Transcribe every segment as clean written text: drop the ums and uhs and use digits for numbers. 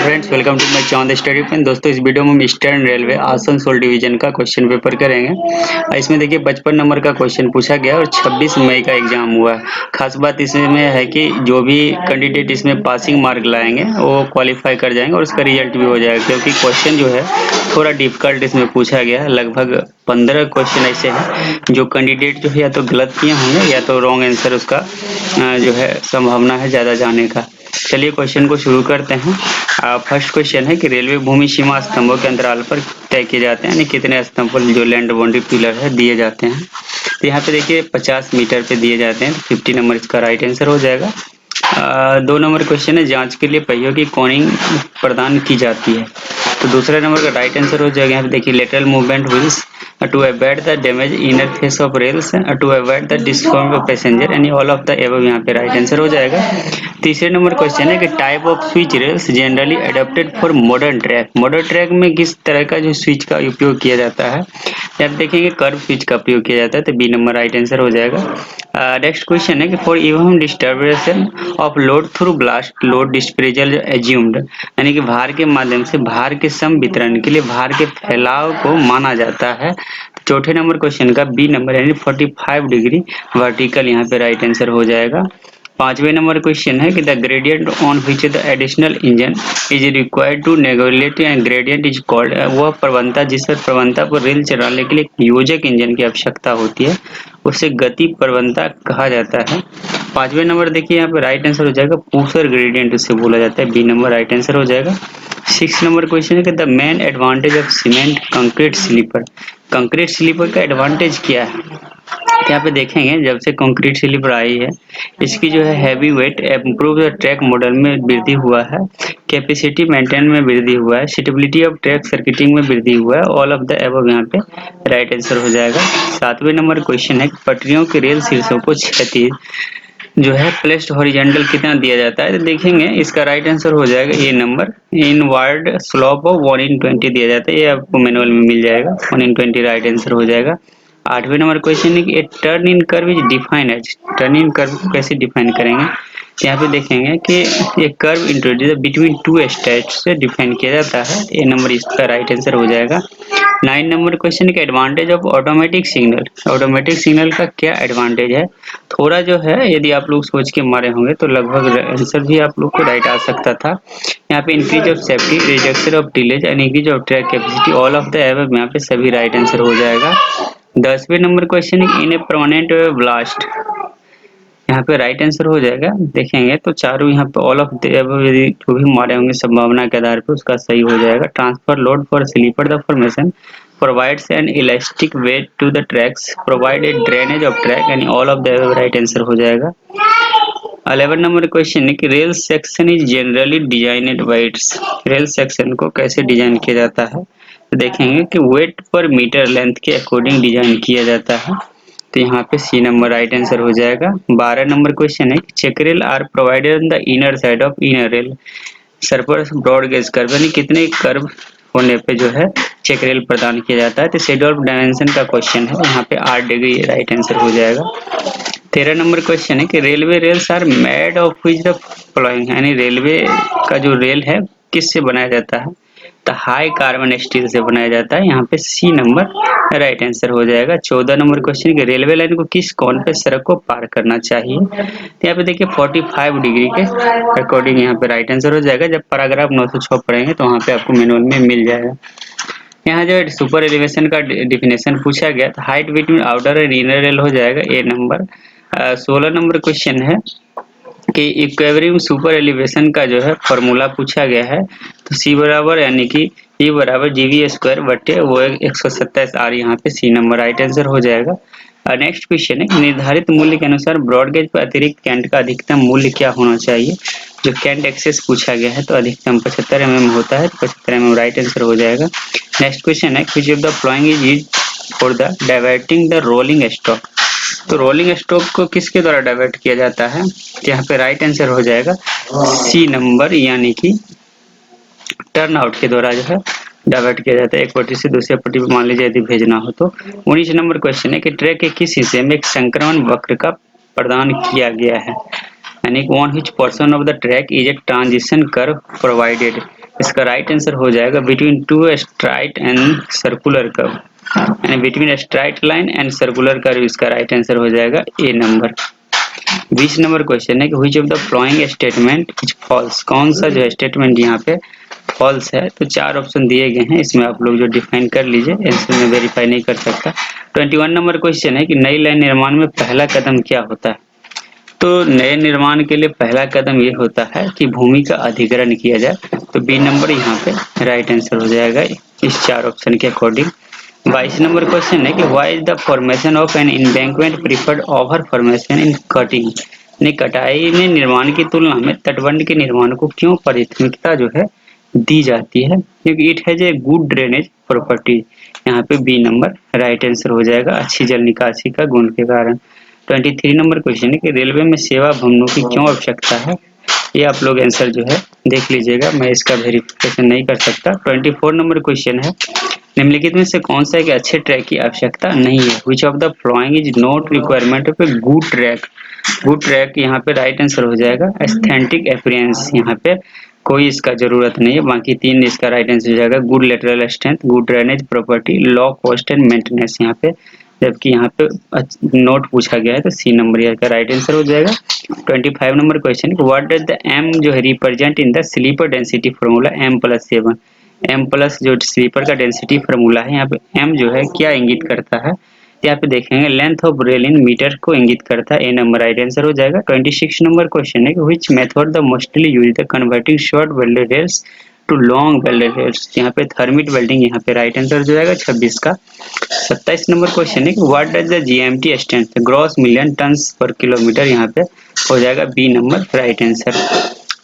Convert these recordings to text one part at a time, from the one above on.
Friends, welcome to my channel study pen. दोस्तों, इस video में हम ईस्टर्न रेलवे आसनसोल डिवीजन का क्वेश्चन पेपर करेंगे। इसमें देखिए 55 नंबर का क्वेश्चन पूछा गया और 26 मई का एग्जाम हुआ है। खास बात इसमें है कि जो भी कैंडिडेट इसमें पासिंग मार्क लाएंगे वो क्वालिफाई कर जाएंगे और उसका रिजल्ट भी हो जाएगा, क्योंकि क्वेश्चन जो है थोड़ा डिफिकल्ट इसमें पूछा गया है। लगभग 15 क्वेश्चन ऐसे हैं जो कैंडिडेट जो है या तो गलत किए होंगे या तो रॉन्ग आंसर उसका जो है संभावना है ज़्यादा जाने का। चलिए क्वेश्चन को शुरू करते हैं। फर्स्ट क्वेश्चन है कि रेलवे भूमि सीमा स्तंभों के अंतराल पर तय किए जाते हैं, यानी कितने स्तंभ पर जो लैंड बाउंड्री पिलर है दिए जाते हैं। तो यहाँ पे देखिए 50 मीटर पे दिए जाते हैं, तो 50 नंबर इसका राइट आंसर हो जाएगा। 2 नंबर क्वेश्चन है, जांच के लिए पहियों की कोनिंग प्रदान की जाती है, तो दूसरा नंबर का राइट आंसर हो जाएगा। यहाँ पे देखिए lateral movement wheels to avoid the damage inner face of rails to avoid the discomfort of passenger, यानी ऑल ऑफ द एबव यहाँ पे राइट आंसर हो जाएगा। तीसरे नंबर क्वेश्चन है कि type off switch rails generally adopted for modern track. Modern track में किस तरह का जो स्विच का उपयोग किया जाता है, यहाँ देखेंगे कर्व स्विच का उपयोग किया जाता है, तो बी नंबर राइट आंसर हो जाएगा। नेक्स्ट क्वेश्चन है कि for even distribution of load through ballast load dispersal assumed, यानी कि भार के माध्यम से भार के सम वितरण के लिए भार के फैलाव को माना जाता है। चौथे नंबर क्वेश्चन का बी नंबर यानी 45 डिग्री वर्टिकल यहाँ पे राइट आंसर हो जाएगा। पांचवें नंबर क्वेश्चन है कि the gradient on which the additional engine is required to negotiate and gradient is called, वह प्रवणता जिस पर प्रवणता पर रेल चलाने के लिए एक योजक इंजन की आवश्यकता होती है उसे गति प्रवणता कहा जाता है। पांचवें नंबर देखिए यहाँ पे राइट आंसर हो जाएगा पुशर ग्रेडियंट उसे बोला जाता है, बी नंबर राइट आंसर हो जाएगा। 6 नंबर क्वेश्चन है कि the main advantage of cement concrete sleeper. Concrete sleeper का एडवांटेज क्या है, यहाँ पे देखेंगे जब से कंक्रीट स्लीपर आई है इसकी जो है heavy weight improve the track model में वृद्धि हुआ है, कैपेसिटी मेंटेन में वृद्धि हुआ है, सिटेबिलिटी ऑफ ट्रैक सर्किटिंग में वृद्धि हुआ है, ऑल ऑफ द एबव यहाँ पे राइट आंसर हो जाएगा। 7वें नंबर क्वेश्चन है पटरियों के रेल शीर्षों को क्षैतिज जो है प्लेस्ड हॉरिजॉन्टल कितना दिया जाता है, तो देखेंगे इसका राइट आंसर हो जाएगा A number inward slope of 1/20 दिया जाता है, ये आपको मैनुअल में मिल जाएगा। 1/20 राइट आंसर हो जाएगा। 8वें नंबर क्वेश्चन है कि turn in curve is define as, turn in curve को कैसे डिफाइन करेंगे, तो यहाँ पे देखेंगे कि ये curve introduce between two states से डिफाइन किया जाता है, ए नंबर इसका राइट आंसर हो जाएगा। 9 नंबर क्वेश्चन का advantage of automatic signal, automatic signal का क्या एडवांटेज है, थोड़ा जो है यदि आप लोग सोच के मारे होंगे तो लगभग आंसर भी आप लोग को राइट आ सकता था। यहाँ पे increase of safety, reduction of delays and increase of track capacity, all of the above यहाँ पे सभी राइट आंसर हो जाएगा। 10वें नंबर क्वेश्चन है इन ए परमानेंट ब्लास्ट, यहाँ पे राइट आंसर हो जाएगा। देखेंगे तो चारों यहाँ पे ऑल ऑफ द एबव यदि जो भी मारे होंगे संभावना के आधार पे उसका सही हो जाएगा। Transfer load for sleeper the formation provides an elastic weight to the tracks, provide a drainage of track and all of the right answer हो जाएगा। 11 नंबर क्वेश्चन है कि rail section is generally designed weights, rail section को कैसे design किया जाता है, तो देखेंगे कि वेट पर मीटर लेंथ के अकॉर्डिंग डिजाइन किया जाता है, तो यहाँ पे सी नंबर राइट आंसर हो जाएगा। 12 नंबर क्वेश्चन है check rail are provided on the inner side of inner rail surface broad gauge curve, यानी कितने कर्व होने पे जो है चेक रेल प्रदान किया जाता है, तो शेड्यूल ऑफ डायमेंशन का क्वेश्चन है, यहाँ पे 8 डिग्री राइट आंसर हो जाएगा। 13 नंबर क्वेश्चन है कि railway rails are made of which the following, यानी रेलवे का जो रेल है किस से बनाया जाता है, तो हाई कार्बन स्टील से बनाया जाता है, यहाँ पे सी नंबर राइट आंसर हो जाएगा। 14 नंबर क्वेश्चन कि रेलवे लाइन को किस कोण पे सड़क को पार करना चाहिए, तो यहाँ पे देखिए 45 डिग्री के अकॉर्डिंग यहाँ पे राइट आंसर हो जाएगा। जब पैराग्राफ 906 पढ़ेंगे तो वहाँ पे आपको मैनुअल में मिल जाएगा। यहाँ जो सुपर एलिवेशन का डिफिनेशन पूछा गया तो हाइट बिटवीन आउटर और इनर रेल हो जाएगा ए नंबर। 16 नंबर क्वेश्चन है कि इक्विलिब्रियम सुपर एलिवेशन का जो है फॉर्मूला पूछा गया है, तो सी बराबर यानी कि ई बराबर जीवी स्क्वायर बटे वो 127 आर, यहाँ पे सी नंबर राइट आंसर हो जाएगा। नेक्स्ट क्वेश्चन है निर्धारित मूल्य के अनुसार ब्रॉडगेज पर अतिरिक्त कैंट का अधिकतम मूल्य क्या होना चाहिए, जो कैंट एक्सेस पूछा गया है तो अधिकतम 75 mm होता है, तो 75 mm राइट आंसर हो जाएगा। नेक्स्ट क्वेश्चन है which of the following is used for the diverting the rolling stock, तो रोलिंग स्टॉक को किसके द्वारा डाइवर्ट किया जाता है, यहाँ पे राइट आंसर हो जाएगा सी नंबर, यानी कि टर्न आउट के द्वारा जो है डाइवर्ट किया जाता है, एक पट्टी से दूसरे पट्टी पर मान लीजिए यदि भेजना हो तो। 19 नंबर क्वेश्चन है कि ट्रैक के किस हिस्से में एक संक्रमण वक्र का प्रदान किया गया है, यानी on which portion of the track is a transition curve provided, इसका राइट आंसर हो जाएगा between two straight and circular curve, यानी between straight line and circular curve इसका राइट आंसर हो जाएगा ए नंबर। 20 नंबर क्वेश्चन है कि which of the following statement is false, कौन सा जो स्टेटमेंट यहाँ पे फॉल्स है। तो चार ऑप्शन दिए गए हैं, इसमें आप लोग जो डिफाइन कर लीजिए, आंसर में वेरीफाई नहीं कर सकता। 21 नंबर क्वेश्चन है कि नई लाइन निर्माण में पहला कदम क्या होता है। तो नए निर्माण के लिए पहला कदम ये होता है कि भूमि का अधिग्रहण किया जाए, तो बी नंबर यहाँ पे राइट आंसर हो जाएगा इस चार ऑप्शन के अकॉर्डिंग। 22 नंबर क्वेश्चन है कि why is the formation of an embankment preferred over formation in cutting, यानी कटाई में निर्माण की तुलना में तटबंध के निर्माण को क्यों प्राथमिकता जो है दी जाती है, क्योंकि it has a good drainage property. यहाँ पे बी नंबर राइट आंसर हो जाएगा, अच्छी जल निकासी का गुण के कारण। 23 नंबर क्वेश्चन है कि रेलवे में सेवा भवनों की क्यों आवश्यकता है। ये आप लोग आंसर जो है देख लीजिएगा, मैं इसका वेरिफिकेशन नहीं कर सकता। 24 नंबर क्वेश्चन है निम्नलिखित में से कौन सा एक अच्छे ट्रैक की आवश्यकता नहीं है। Which of the following is not requirement of a good track. Good track यहाँ पे राइट आंसर हो जाएगा। एस्थेटिक अपीयरेंस यहाँ पे कोई इसका जरूरत नहीं है, बाकी तीन इसका राइट आंसर हो जाएगा। Good lateral strength, good drainage property, low cost and maintenance यहाँ पे, जबकि यहाँ पे नोट पूछा गया है तो सी नंबर इसका राइट आंसर हो जाएगा। 25 number question, what does the M जो है represent in the sleeper density formula M+7। M plus जो स्लीपर का डेंसिटी फार्मूला है, यहाँ पे एम जो है क्या इंगित करता है, यहाँ पे देखेंगे length of rail in metre को इंगित करता है। ए नंबर राइट आंसर हो जाएगा। 26 नंबर क्वेश्चन है कि which method the mostly use the converting short welded rails to long welded rails. यहाँ पे थर्मिट वेल्डिंग यहाँ पे राइट आंसर हो जाएगा 26 का। 27 नंबर क्वेश्चन है कि what does the GMT stand gross million tonnes per kilometre, यहाँ पे हो जाएगा B number right answer.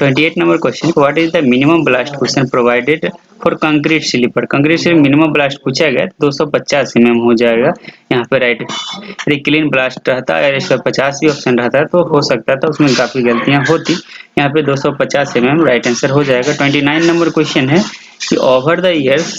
28 number question, what is the minimum ballast question provided for concrete sleeper. Concrete से मिनिमम ब्लास्ट पूछा गया 250 mm हो जाएगा यहाँ पे राइट। यदि क्लीन ब्लास्ट रहता है 150 भी ऑप्शन रहता है तो हो सकता था, उसमें काफी गलतियां होती। यहाँ पे 250 mm राइट आंसर हो जाएगा। 29 नंबर क्वेश्चन है कि over the years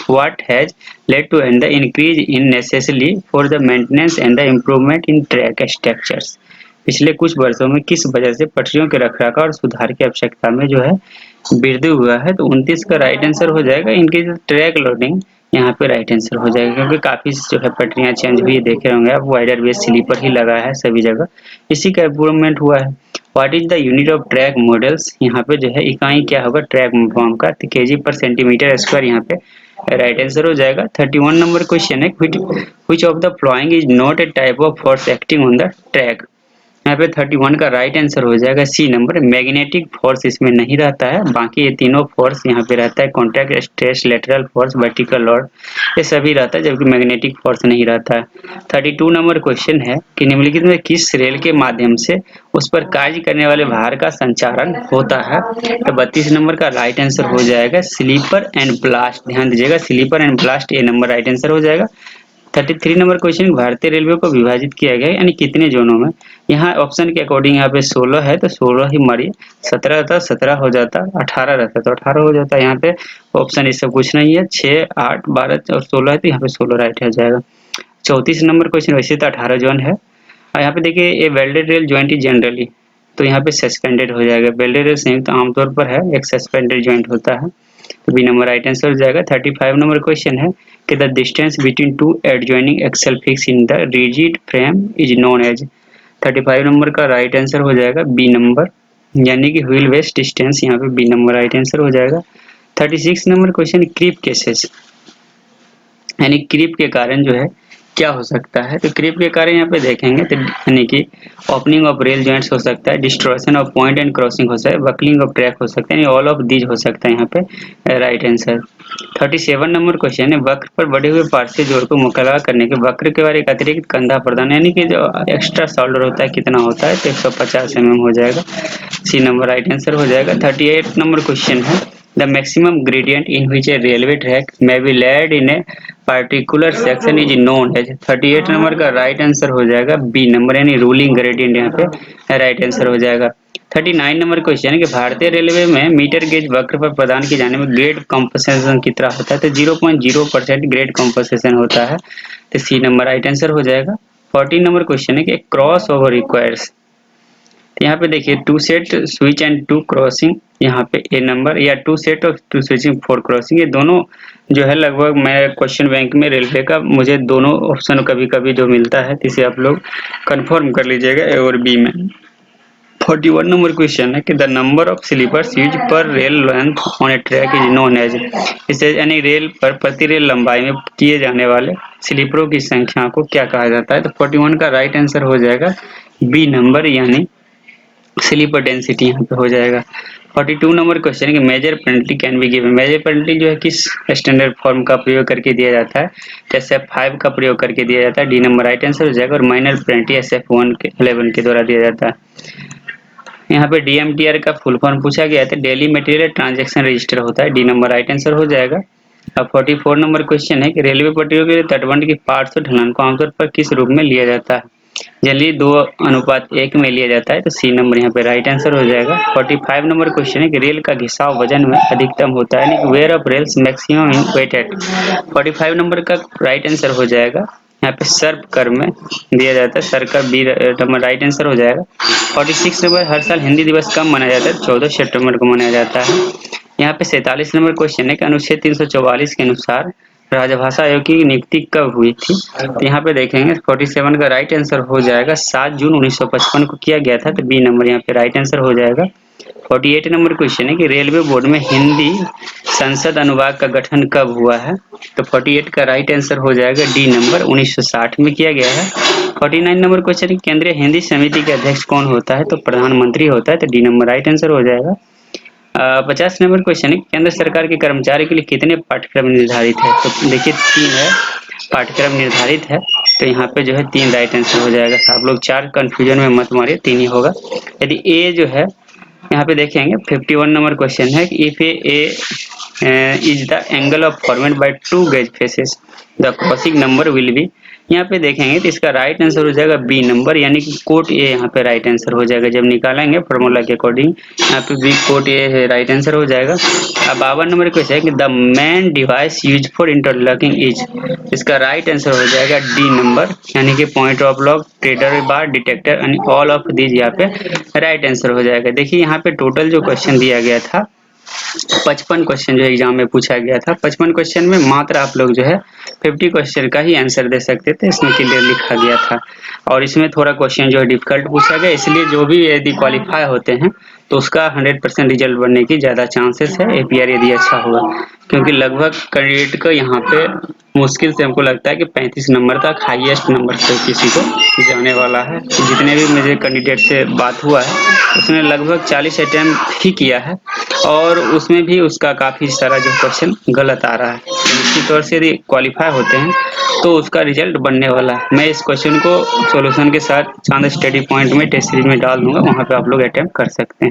what has led to and the increase in necessity for the maintenance and the improvement in track structures। पिछले कुछ वर्षों में किस वजह से पटरियों के रखरखाव और सुधार की आवश्यकता में जो है वृद्धि हुआ है, तो 29 का राइट आंसर हो जाएगा। इनकी जो ट्रैक लोडिंग यहाँ पे राइट आंसर हो जाएगा, क्योंकि काफी जो है पटरियां चेंज हुई देखे होंगे आप, वाइडर बेस स्लीपर ही लगा है सभी जगह, इसी का इम्प्रूवमेंट हुआ है। What is the unit of track models, यहाँ पे जो है इकाई क्या होगा ट्रैक फॉर्म का, केजी पर सेंटीमीटर स्क्वायर यहाँ पे राइट आंसर हो जाएगा। 31 नंबर क्वेश्चन है which of the following is not a type of force acting on the track. यहाँ पे 31 का राइट आंसर हो जाएगा सी नंबर। मैग्नेटिक फोर्स इसमें नहीं रहता है, बाकी ये तीनों फोर्स यहाँ पे रहता है। Contact stress, lateral force, vertical load, ये सभी रहता है, जबकि मैग्नेटिक फोर्स नहीं रहता है। 32 नंबर क्वेश्चन है कि निम्नलिखित में किस रेल के माध्यम से उस पर कार्य करने वाले भार का संचारण होता है। तो 32 नंबर का राइट आंसर हो जाएगा स्लीपर एंड ब्लास्ट। ध्यान दीजिएगा, sleeper and ballast A number right answer हो जाएगा। 33 नंबर क्वेश्चन, भारतीय रेलवे को विभाजित किया गया यानी कितने जोनों में। यहाँ ऑप्शन के अकॉर्डिंग यहाँ पे 16 है तो 16 ही मारिए, 17 रहता 17 हो जाता, 18 रहता तो 18 हो जाता। यहाँ पे ऑप्शन इससे कुछ नहीं है, 6, 8, 12 और 16 है तो यहाँ पे 16 राइट हो जाएगा। 34 नंबर क्वेश्चन, वैसे तो 18 जोन है और यहाँ पे देखिए ये welded rail joint is generally, तो यहाँ पे सस्पेंडेड हो जाएगा। वेल्डेड रेल संयुक्त आमतौर पर है, एक सस्पेंडेड ज्वाइंट होता है, तो बी नंबर राइट आंसर हो जाएगा। 35 नंबर क्वेश्चन है कि the distance between two adjoining axle fix in the rigid frame is known as. 35 number का राइट आंसर हो जाएगा बी नंबर, यानी कि व्हील बेस डिस्टेंस, यहाँ पे बी नंबर राइट आंसर हो जाएगा। 36 नंबर क्वेश्चन, क्रीप केसेस, यानी क्रीप के कारण जो है क्या हो सकता है। तो क्रीप के कारण यहाँ पे देखेंगे तो यानी कि ओपनिंग ऑफ रेल जॉइंट्स हो सकता है, डिस्ट्रॉयशन ऑफ पॉइंट एंड क्रॉसिंग हो सकता है, बकलिंग ऑफ ट्रैक हो सकता है, यानी ऑल ऑफ दीज हो सकता है यहाँ पे राइट आंसर। 37 नंबर क्वेश्चन है वक्र पर बढ़े हुए पार्श्व जोड़ को मुकाबला करने के वक्र के बारे एक अतिरिक्त कंधा प्रदान, यानी कि जो एक्स्ट्रा शोल्डर होता है कितना होता है, तो 150 mm हो जाएगा। सी नंबर राइट आंसर हो जाएगा। 38 नंबर क्वेश्चन है the maximum gradient in which A railway track may be laid in a particular section is known as। 38 number का राइट आंसर हो जाएगा बी नंबर, यानी रूलिंग ग्रेडियंट यहाँ पे राइट आंसर हो जाएगा। 39 नंबर क्वेश्चन है कि भारतीय रेलवे में मीटर गेज वक्र पर प्रदान किए जाने में ग्रेड कॉम्पनसेशन कितना होता है, तो 0.0% ग्रेड कॉम्पनसेशन होता है, तो सी नंबर राइट आंसर हो जाएगा। 14 नंबर क्वेश्चन है कि क्रॉस ओवर रिक्वायर्स तो यहाँ पे देखिए 2 सेट स्विच एंड 2 क्रॉसिंग, यहाँ पे ए नंबर या 2 सेट और 2 स्विचिंग 4 क्रॉसिंग, ये दोनों जो है लगभग मैं क्वेश्चन बैंक में रेलवे का मुझे दोनों ऑप्शन कभी-कभी जो मिलता है, इसे आप लोग कंफर्म कर लीजिएगा ए और बी में। 41 नंबर क्वेश्चन है कि the number of sleepers use per rail length on a track is known as, इसे यानी रेल पर प्रति रेल लंबाई में किए जाने वाले स्लीपरों की संख्या को क्या कहा जाता है। तो 41 का राइट आंसर हो जाएगा बी नंबर यानी स्लीपर डेंसिटी यहाँ पे हो जाएगा। 42 नंबर क्वेश्चन कि major penalty can be given, major penalty जो है किस स्टैंडर्ड फॉर्म का प्रयोग करके दिया जाता है, तो SF5 का प्रयोग करके दिया जाता है, डी नंबर राइट आंसर हो जाएगा। और माइनर पेनल्टी SF1 के 11 के द्वारा दिया जाता है। यहाँ पे DMTR का फुल फॉर्म पूछा गया था, डेली मटेरियल ट्रांजैक्शन रजिस्टर होता है, डी नंबर राइट आंसर हो जाएगा। अब 44 नंबर क्वेश्चन है कि रेलवे पटरियों के लिए तटबंध की पार्श्व ढलान को आमतौर पर किस रूप में लिया जाता है, जनरली 2:1 में लिया जाता है, तो सी नंबर यहाँ पे राइट आंसर हो जाएगा। 45 नंबर क्वेश्चन है कि रेल का घिसाव वजन में अधिकतम होता है, यानी wear of rails maximum in weight at, 45 number का राइट आंसर हो जाएगा। यहाँ पे सर्प कर में दिया जाता है, सर का बी नंबर राइट आंसर हो जाएगा। 46 नंबर हर साल हिंदी दिवस कब मनाया जाता है, 14 सितंबर को मनाया जाता है। यहाँ पे 47 नंबर क्वेश्चन है कि अनुच्छेद 344 के अनुसार राजभाषा आयोग की नियुक्ति कब हुई थी, तो यहाँ पे देखेंगे 47 का राइट आंसर हो जाएगा 7 जून 1955 को किया गया था, तो बी नंबर यहाँ पे राइट आंसर हो जाएगा। 48 नंबर क्वेश्चन है कि रेलवे बोर्ड में हिंदी संसद अनुभाग का गठन कब हुआ है, तो 48 का राइट आंसर हो जाएगा डी नंबर 1960 में किया गया है। 49 नंबर क्वेश्चन है केंद्रीय हिंदी समिति के अध्यक्ष कौन होता है, तो प्रधानमंत्री होता है, तो डी नंबर राइट आंसर हो जाएगा। 50 नंबर क्वेश्चन है केंद्र सरकार के कर्मचारी के लिए कितने पाठ्यक्रम निर्धारित है, तो देखिए 3 है पाठ्यक्रम निर्धारित है, तो यहाँ पे जो है 3 राइट आंसर हो जाएगा। आप लोग 4 कंफ्यूजन में मत मारिए, 3 ही होगा। यदि ए जो है यहाँ पे देखेंगे 51 नंबर क्वेश्चन है कि if A is the angle of format by 2 gauge faces the crossing number will be, यहाँ पे देखेंगे तो इसका राइट आंसर हो जाएगा बी नंबर यानी कि कोट ए यहाँ पे राइट आंसर हो जाएगा। जब निकालेंगे फॉर्मूला के अकॉर्डिंग यहाँ पे बी कोट ए है राइट आंसर हो जाएगा। अब 52 नंबर क्वेश्चन है कि the main device use for interlocking is, इसका राइट आंसर हो जाएगा डी नंबर यानी कि point of lock, trader bar, detector and all of these यहाँ पे राइट आंसर हो जाएगा। देखिए यहाँ पे टोटल जो क्वेश्चन दिया गया था 55 क्वेश्चन जो एग्जाम में पूछा गया था, 55 क्वेश्चन में मात्र आप लोग जो है 50 क्वेश्चन का ही आंसर दे सकते थे, इसमें क्लियर लिखा गया था। और इसमें थोड़ा क्वेश्चन जो है डिफिकल्ट पूछा गया, इसलिए जो भी यदि क्वालिफाई होते हैं तो उसका 100% रिजल्ट बनने की ज़्यादा चांसेस है APR यदि अच्छा होगा, क्योंकि लगभग कैंडिडेट को यहाँ पे मुश्किल से हमको लगता है कि 35 नंबर तक हाईएस्ट नंबर से किसी को जाने वाला है। जितने भी मुझे कैंडिडेट से बात हुआ है उसने लगभग 40 अटेम्प्ट ही किया है और उसमें भी उसका काफ़ी सारा जो क्वेश्चन गलत आ रहा है। निश्चित तौर से यदि क्वालिफाई होते हैं तो उसका रिजल्ट बनने वाला है। मैं इस क्वेश्चन को सॉल्यूशन के साथ चांद स्टडी पॉइंट में टेस्ट सीरीज में डाल दूंगा, वहाँ पे आप लोग अटेम्प्ट कर सकते हैं।